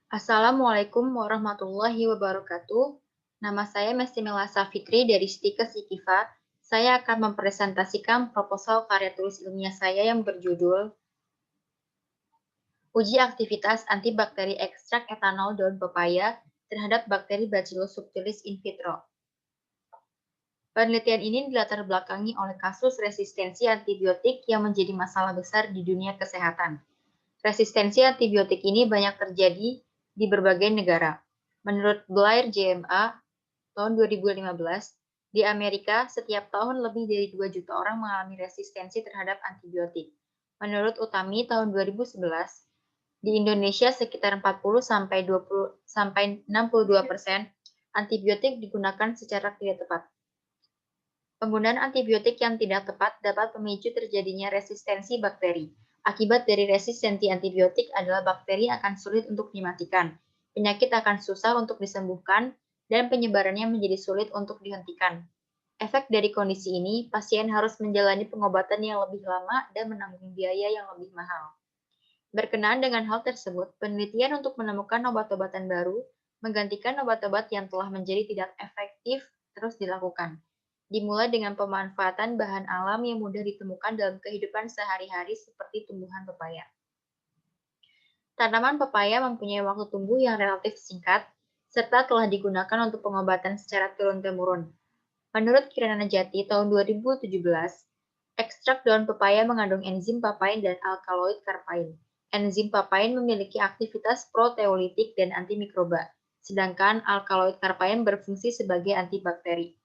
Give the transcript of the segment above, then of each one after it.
Assalamualaikum warahmatullahi wabarakatuh. Nama saya Mestimela Safitri dari Stikes Ikifa. Saya akan mempresentasikan proposal karya tulis ilmiah saya yang berjudul Uji aktivitas antibakteri ekstrak etanol daun pepaya terhadap bakteri Bacillus subtilis in vitro. Penelitian ini dilatar belakangi oleh kasus resistensi antibiotik yang menjadi masalah besar di dunia kesehatan. Resistensi antibiotik ini banyak terjadi di berbagai negara. Menurut Blair JMA tahun 2015, di Amerika setiap tahun lebih dari 2 juta orang mengalami resistensi terhadap antibiotik. Menurut Utami tahun 2011, di Indonesia sekitar 40 sampai 62% antibiotik digunakan secara tidak tepat. Penggunaan antibiotik yang tidak tepat dapat memicu terjadinya resistensi bakteri. Akibat dari resistensi antibiotik adalah bakteri akan sulit untuk dimatikan, penyakit akan susah untuk disembuhkan, dan penyebarannya menjadi sulit untuk dihentikan. Efek dari kondisi ini, pasien harus menjalani pengobatan yang lebih lama dan menanggung biaya yang lebih mahal. Berkenaan dengan hal tersebut, penelitian untuk menemukan obat-obatan baru menggantikan obat-obat yang telah menjadi tidak efektif terus dilakukan. Dimulai dengan pemanfaatan bahan alam yang mudah ditemukan dalam kehidupan sehari-hari seperti tumbuhan pepaya. Tanaman pepaya mempunyai waktu tumbuh yang relatif singkat, serta telah digunakan untuk pengobatan secara turun-temurun. Menurut Kirana Najati tahun 2017, ekstrak daun pepaya mengandung enzim papain dan alkaloid karpain. Enzim papain memiliki aktivitas proteolitik dan antimikroba, sedangkan alkaloid karpain berfungsi sebagai antibakteri.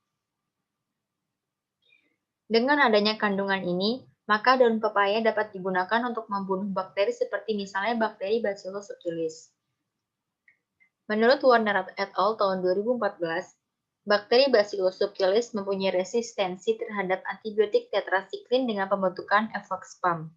Dengan adanya kandungan ini, maka daun pepaya dapat digunakan untuk membunuh bakteri seperti misalnya bakteri Bacillus subtilis. Menurut Warner et al. Tahun 2014, bakteri Bacillus subtilis mempunyai resistensi terhadap antibiotik tetrasiklin dengan pembentukan efloxpam.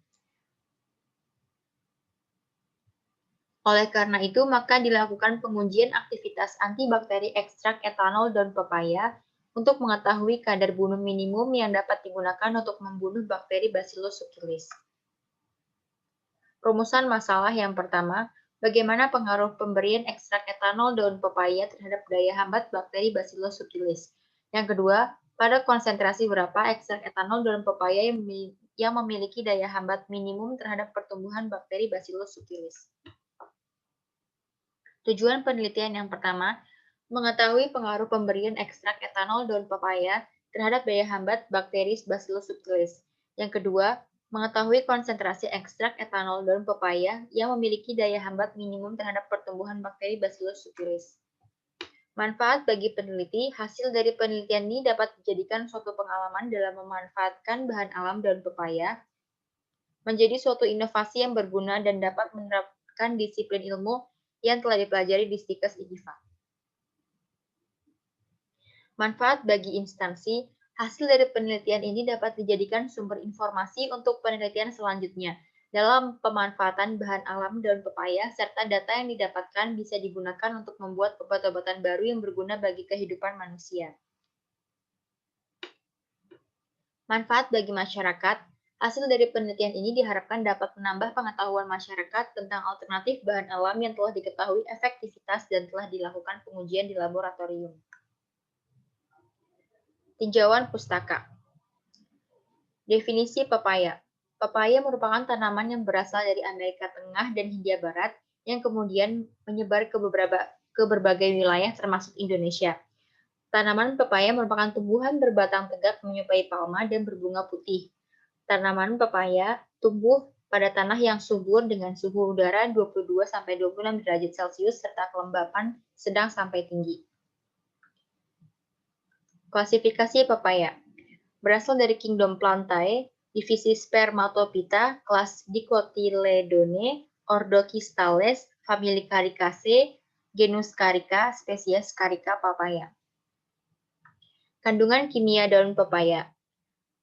Oleh karena itu, maka dilakukan pengujian aktivitas antibakteri ekstrak etanol daun pepaya untuk mengetahui kadar bunuh minimum yang dapat digunakan untuk membunuh bakteri Bacillus subtilis. Rumusan masalah yang pertama, bagaimana pengaruh pemberian ekstrak etanol daun pepaya terhadap daya hambat bakteri Bacillus subtilis? Yang kedua, pada konsentrasi berapa ekstrak etanol daun pepaya yang memiliki daya hambat minimum terhadap pertumbuhan bakteri Bacillus subtilis? Tujuan penelitian yang pertama, mengetahui pengaruh pemberian ekstrak etanol daun pepaya terhadap daya hambat bakteri Bacillus subtilis. Yang kedua, mengetahui konsentrasi ekstrak etanol daun pepaya yang memiliki daya hambat minimum terhadap pertumbuhan bakteri Bacillus subtilis. Manfaat bagi peneliti, hasil dari penelitian ini dapat dijadikan suatu pengalaman dalam memanfaatkan bahan alam daun pepaya, menjadi suatu inovasi yang berguna dan dapat menerapkan disiplin ilmu yang telah dipelajari di Stikes Ikifa. Manfaat bagi instansi, hasil dari penelitian ini dapat dijadikan sumber informasi untuk penelitian selanjutnya dalam pemanfaatan bahan alam daun pepaya, serta data yang didapatkan bisa digunakan untuk membuat obat-obatan baru yang berguna bagi kehidupan manusia. Manfaat bagi masyarakat, hasil dari penelitian ini diharapkan dapat menambah pengetahuan masyarakat tentang alternatif bahan alam yang telah diketahui efektivitas dan telah dilakukan pengujian di laboratorium. Tinjauan pustaka. Definisi pepaya. Pepaya merupakan tanaman yang berasal dari Amerika Tengah dan Hindia Barat yang kemudian menyebar ke berbagai wilayah termasuk Indonesia. Tanaman pepaya merupakan tumbuhan berbatang tegak menyerupai palma dan berbunga putih. Tanaman pepaya tumbuh pada tanah yang subur dengan suhu udara 22-26 derajat Celcius serta kelembapan sedang sampai tinggi. Klasifikasi pepaya berasal dari kingdom Plantae, divisi Spermatophyta, kelas Dicotyledone, ordo Cristales, famili Caricaceae, genus Carica, spesies Carica papaya. Kandungan kimia daun pepaya.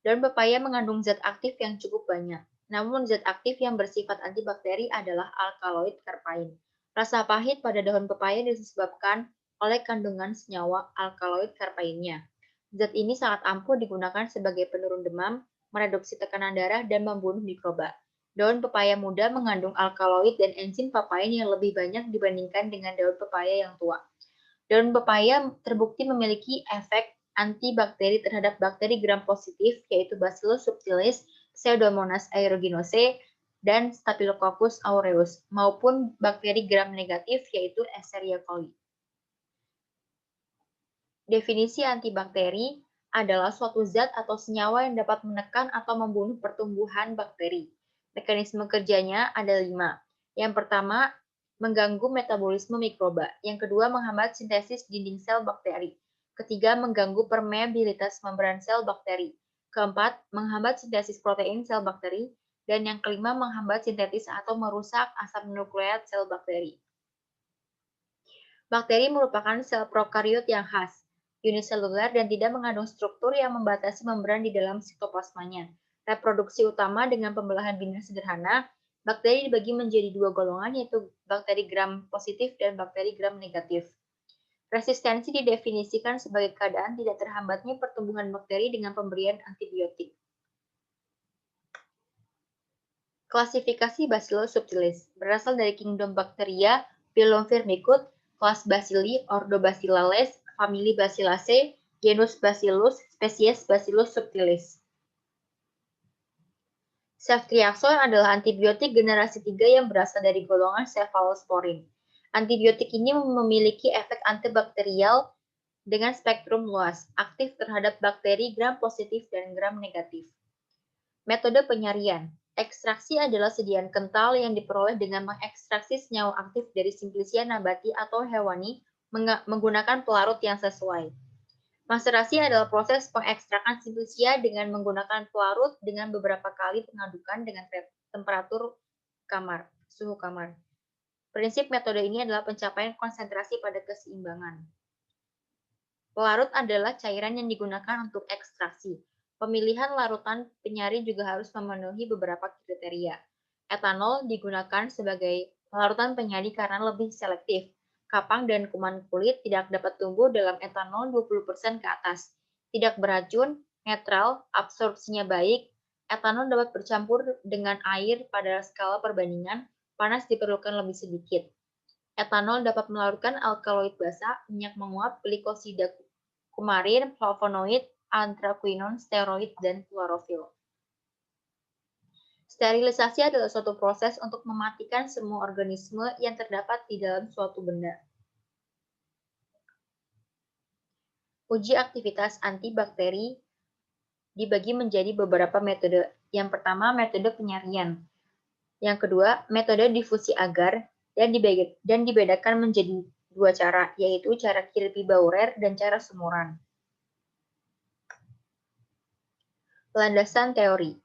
Daun pepaya mengandung zat aktif yang cukup banyak. Namun zat aktif yang bersifat antibakteri adalah alkaloid karpain. Rasa pahit pada daun pepaya disebabkan oleh kandungan senyawa alkaloid karpainnya. Zat ini sangat ampuh digunakan sebagai penurun demam, mereduksi tekanan darah, dan membunuh mikroba. Daun pepaya muda mengandung alkaloid dan enzim papain yang lebih banyak dibandingkan dengan daun pepaya yang tua. Daun pepaya terbukti memiliki efek antibakteri terhadap bakteri gram positif, yaitu Bacillus subtilis, Pseudomonas aeruginosa, dan Staphylococcus aureus, maupun bakteri gram negatif, yaitu Escherichia coli. Definisi antibakteri adalah suatu zat atau senyawa yang dapat menekan atau membunuh pertumbuhan bakteri. Mekanisme kerjanya ada 5. Yang pertama, mengganggu metabolisme mikroba. Yang kedua, menghambat sintesis dinding sel bakteri. Ketiga, mengganggu permeabilitas membran sel bakteri. Keempat, menghambat sintesis protein sel bakteri. Dan yang kelima, menghambat sintesis atau merusak asam nukleat sel bakteri. Bakteri merupakan sel prokariot yang khas, uniseluler dan tidak mengandung struktur yang membatasi membran di dalam sitoplasmanya. Reproduksi utama dengan pembelahan bina sederhana, bakteri dibagi menjadi 2 golongan, yaitu bakteri gram positif dan bakteri gram negatif. Resistensi didefinisikan sebagai keadaan tidak terhambatnya pertumbuhan bakteri dengan pemberian antibiotik. Klasifikasi Bacillus subtilis berasal dari kingdom Bacteria, phylum Firmicutes, kelas Bacilli, ordo Bacillales, famili Bacilliaceae, genus Bacillus, spesies Bacillus subtilis. Ceftriaxone adalah antibiotik generasi 3 yang berasal dari golongan cephalosporin. Antibiotik ini memiliki efek antibakterial dengan spektrum luas, aktif terhadap bakteri gram positif dan gram negatif. Metode penyarian. Ekstraksi adalah sediaan kental yang diperoleh dengan mengekstraksi senyawa aktif dari simplisia nabati atau hewani menggunakan pelarut yang sesuai. Maserasi adalah proses pengekstrakan simplisia dengan menggunakan pelarut dengan beberapa kali pengadukan dengan temperatur suhu kamar. Prinsip metode ini adalah pencapaian konsentrasi pada keseimbangan. Pelarut adalah cairan yang digunakan untuk ekstraksi. Pemilihan larutan penyari juga harus memenuhi beberapa kriteria. Etanol digunakan sebagai larutan penyari karena lebih selektif. Kapang dan kuman kulit tidak dapat tumbuh dalam etanol 20% ke atas. Tidak beracun, netral, absorpsinya baik. Etanol dapat bercampur dengan air pada skala perbandingan, panas diperlukan lebih sedikit. Etanol dapat melarutkan alkaloid basa, minyak menguap, glikosida kumarin, flavonoid, anthraquinone, steroid, dan klorofil. Sterilisasi adalah suatu proses untuk mematikan semua organisme yang terdapat di dalam suatu benda. Uji aktivitas antibakteri dibagi menjadi beberapa metode. Yang pertama, metode penyarian. Yang kedua, metode difusi agar dan dibedakan menjadi 2 cara, yaitu cara Kilpi-Bauer dan cara Sumuran. Landasan teori.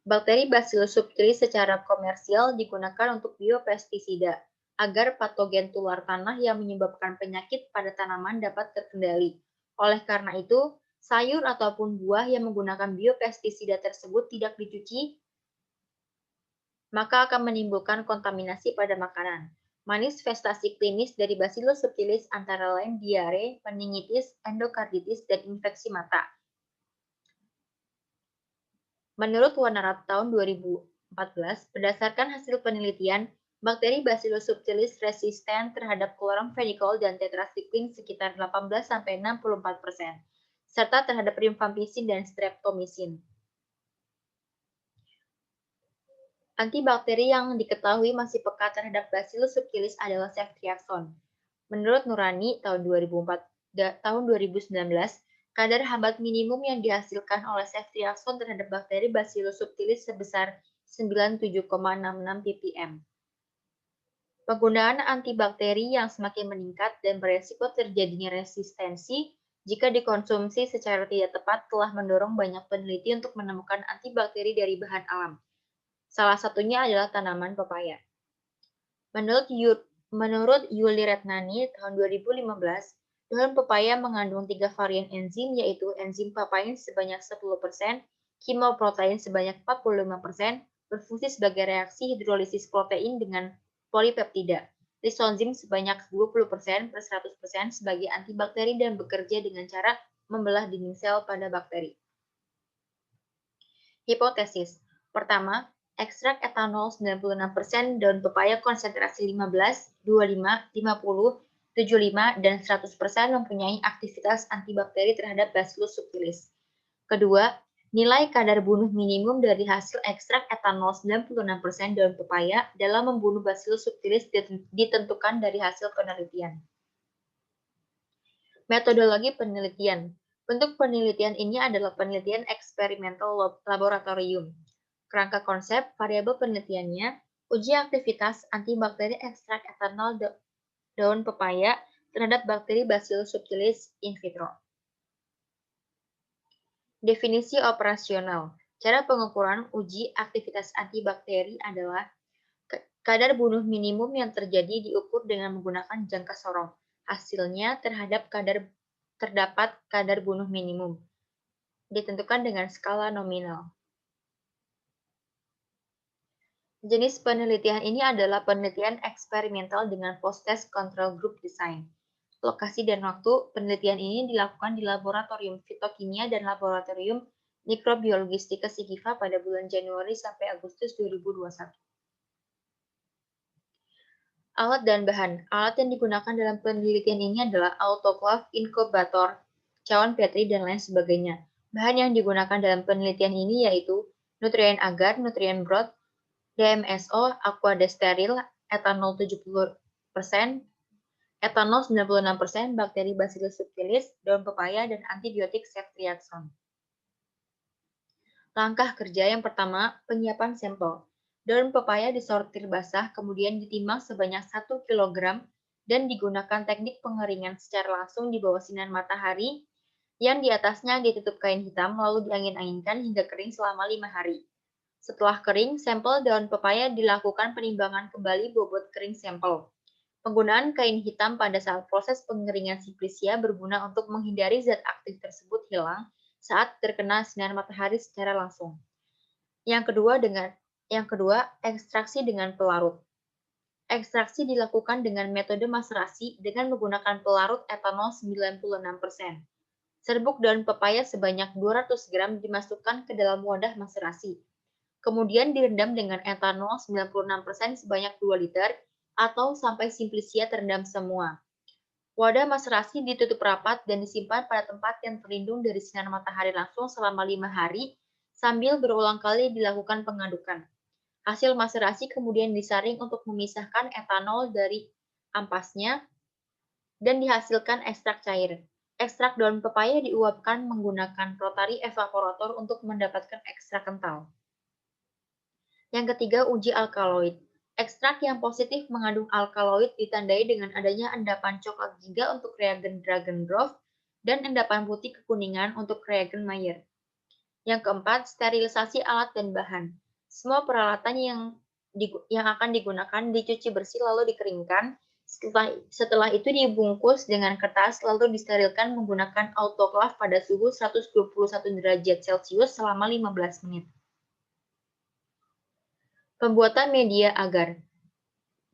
Bakteri Bacillus subtilis secara komersial digunakan untuk biopestisida agar patogen tular tanah yang menyebabkan penyakit pada tanaman dapat terkendali. Oleh karena itu, sayur ataupun buah yang menggunakan biopestisida tersebut tidak dicuci, maka akan menimbulkan kontaminasi pada makanan. Manifestasi klinis dari Bacillus subtilis antara lain diare, meningitis, endokarditis, dan infeksi mata. Menurut Wanarat tahun 2014, berdasarkan hasil penelitian, bakteri Bacillus subtilis resisten terhadap chloramphenicol dan tetracycline sekitar 18-64%, serta terhadap rifampicin dan streptomycin. Antibakteri yang diketahui masih peka terhadap Bacillus subtilis adalah ceftriaxone. Menurut Nurani tahun 2019, kadar hambat minimum yang dihasilkan oleh ceftriaxone terhadap bakteri Bacillus subtilis sebesar 97,66 ppm. Penggunaan antibakteri yang semakin meningkat dan beresiko terjadinya resistensi jika dikonsumsi secara tidak tepat telah mendorong banyak peneliti untuk menemukan antibakteri dari bahan alam. Salah satunya adalah tanaman pepaya. Menurut Yuli Retnani tahun 2015, daun pepaya mengandung 3 varian enzim, yaitu enzim papain sebanyak 10%, kemoprotein sebanyak 45%, berfungsi sebagai reaksi hidrolisis protein dengan polipeptida, lisozim sebanyak 20% per 100% sebagai antibakteri dan bekerja dengan cara membelah dinding sel pada bakteri. Hipotesis. Pertama, ekstrak etanol 96%, daun pepaya konsentrasi 15, 25, 50, 75, dan 100% mempunyai aktivitas antibakteri terhadap Bacillus subtilis. Kedua, nilai kadar bunuh minimum dari hasil ekstrak etanol 96% daun pepaya dalam membunuh Bacillus subtilis ditentukan dari hasil penelitian. Metodologi penelitian. Bentuk penelitian ini adalah penelitian eksperimental laboratorium. Kerangka konsep, variabel penelitiannya, uji aktivitas antibakteri ekstrak etanol daun pepaya terhadap bakteri Bacillus subtilis in vitro. Definisi operasional. Cara pengukuran uji aktivitas antibakteri adalah kadar bunuh minimum yang terjadi diukur dengan menggunakan jangka sorong. Hasilnya terdapat kadar bunuh minimum. Ditentukan dengan skala nominal. Jenis penelitian ini adalah penelitian eksperimental dengan post-test control group design. Lokasi dan waktu penelitian ini dilakukan di Laboratorium Fitokimia dan Laboratorium Mikrobiologistika Sigiva pada bulan Januari sampai Agustus 2021. Alat dan bahan. Alat yang digunakan dalam penelitian ini adalah autoclave, inkubator, cawan Petri, dan lain sebagainya. Bahan yang digunakan dalam penelitian ini yaitu nutrien agar, nutrien broth, DMSO, aqua desteril, etanol 70%, etanol 96%, bakteri Bacillus subtilis, daun pepaya, dan antibiotik ceftriaxone. Langkah kerja yang pertama, penyiapan sampel. Daun pepaya disortir basah, kemudian ditimbang sebanyak 1 kg dan digunakan teknik pengeringan secara langsung di bawah sinar matahari yang di atasnya ditutup kain hitam lalu diangin-anginkan hingga kering selama 5 hari. Setelah kering, sampel daun pepaya dilakukan penimbangan kembali bobot kering sampel. Penggunaan kain hitam pada saat proses pengeringan simplisia berguna untuk menghindari zat aktif tersebut hilang saat terkena sinar matahari secara langsung. Yang kedua, ekstraksi dengan pelarut. Ekstraksi dilakukan dengan metode maserasi dengan menggunakan pelarut etanol 96%. Serbuk daun pepaya sebanyak 200 gram dimasukkan ke dalam wadah maserasi. Kemudian direndam dengan etanol 96% sebanyak 2 liter atau sampai simplisia terendam semua. Wadah maserasi ditutup rapat dan disimpan pada tempat yang terlindung dari sinar matahari langsung selama 5 hari sambil berulang kali dilakukan pengadukan. Hasil maserasi kemudian disaring untuk memisahkan etanol dari ampasnya dan dihasilkan ekstrak cair. Ekstrak daun pepaya diuapkan menggunakan rotary evaporator untuk mendapatkan ekstrak kental. Yang ketiga, uji alkaloid. Ekstrak yang positif mengandung alkaloid ditandai dengan adanya endapan coklat giga untuk reagen Dragendorff dan endapan putih kekuningan untuk reagen Mayer. Yang keempat, sterilisasi alat dan bahan. Semua peralatan yang akan digunakan dicuci bersih lalu dikeringkan. Setelah itu dibungkus dengan kertas lalu disterilkan menggunakan autoclave pada suhu 121 derajat Celcius selama 15 menit. Pembuatan media agar.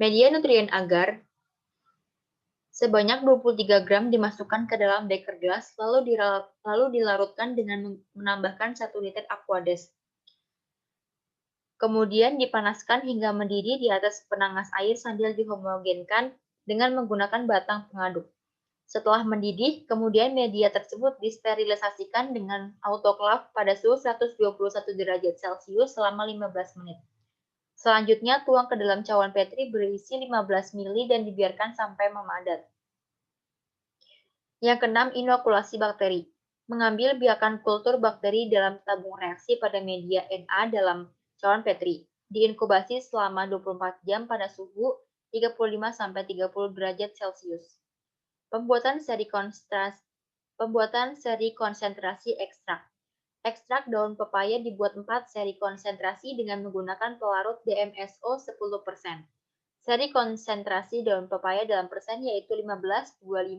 Media nutrien agar sebanyak 23 gram dimasukkan ke dalam beker gelas lalu dilarutkan dengan menambahkan 1 liter aquades. Kemudian dipanaskan hingga mendidih di atas penangas air sambil dihomogenkan dengan menggunakan batang pengaduk. Setelah mendidih, kemudian media tersebut disterilisasikan dengan autoclave pada suhu 121 derajat Celcius selama 15 menit. Selanjutnya, tuang ke dalam cawan Petri berisi 15 ml dan dibiarkan sampai memadat. Yang keenam, inokulasi bakteri. Mengambil biakan kultur bakteri dalam tabung reaksi pada media Na dalam cawan Petri. Diinkubasi selama 24 jam pada suhu 35-30 derajat Celcius. Pembuatan seri konsentrasi ekstrak. Ekstrak daun pepaya dibuat 4 seri konsentrasi dengan menggunakan pelarut DMSO 10%. Seri konsentrasi daun pepaya dalam persen yaitu 15, 25,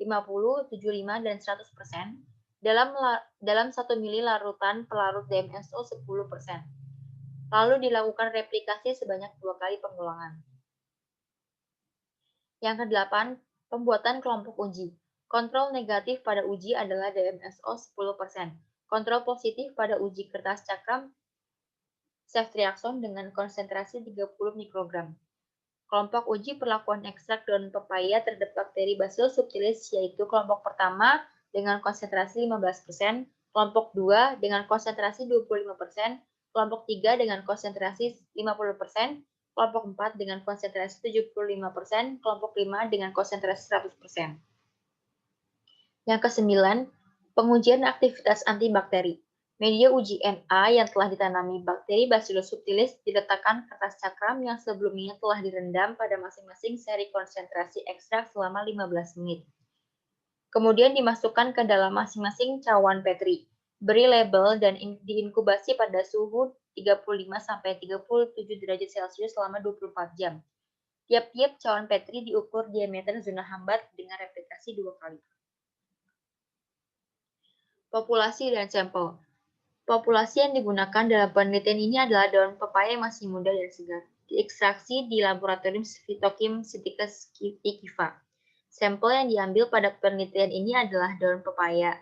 50, 75, dan 100%. Dalam 1 mili larutan pelarut DMSO 10%. Lalu dilakukan replikasi sebanyak 2 kali pengulangan. Yang kedelapan, pembuatan kelompok uji. Kontrol negatif pada uji adalah DMSO 10%. Kontrol positif pada uji kertas cakram ceftriaxone dengan konsentrasi 30 mikrogram. Kelompok uji perlakuan ekstrak daun pepaya terhadap bakteri Bacillus subtilis yaitu kelompok pertama dengan konsentrasi 15%, kelompok 2 dengan konsentrasi 25%, kelompok 3 dengan konsentrasi 50%, kelompok 4 dengan konsentrasi 75%, kelompok 5 dengan konsentrasi 100%. Yang kesembilan, pengujian aktivitas antibakteri. Media uji NA yang telah ditanami bakteri Bacillus subtilis diletakkan kertas cakram yang sebelumnya telah direndam pada masing-masing seri konsentrasi ekstrak selama 15 menit. Kemudian dimasukkan ke dalam masing-masing cawan Petri. Beri label dan diinkubasi pada suhu 35-37 derajat Celcius selama 24 jam. Tiap-tiap cawan Petri diukur diameter zona hambat dengan replikasi 2 kali. Populasi dan sampel. Populasi yang digunakan dalam penelitian ini adalah daun pepaya yang masih muda dan segar. Diekstraksi di laboratorium Phytokim Citicus Ikiva. Sampel yang diambil pada penelitian ini adalah daun pepaya.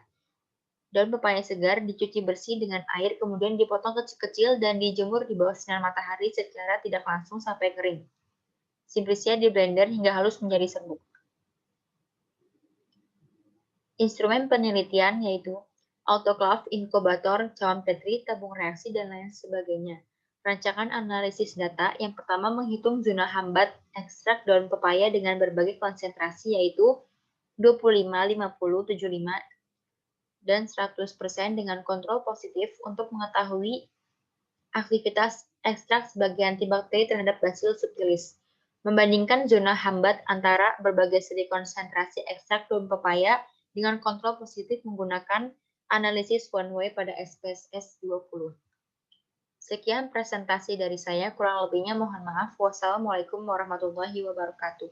Daun pepaya segar dicuci bersih dengan air, kemudian dipotong kecil-kecil dan dijemur di bawah sinar matahari secara tidak langsung sampai kering. Simplisnya di blender hingga halus menjadi serbuk. Instrumen penelitian yaitu autoclave, inkubator, cawan Petri, tabung reaksi, dan lain sebagainya. Rancangan analisis data yang pertama menghitung zona hambat ekstrak daun pepaya dengan berbagai konsentrasi yaitu 25, 50, 75, dan 100% dengan kontrol positif untuk mengetahui aktivitas ekstrak sebagai antibakteri terhadap Bacillus subtilis. Membandingkan zona hambat antara berbagai seri konsentrasi ekstrak daun pepaya dengan kontrol positif menggunakan analisis one way pada SPSS 20. Sekian presentasi dari saya, kurang lebihnya mohon maaf. Wassalamualaikum warahmatullahi wabarakatuh.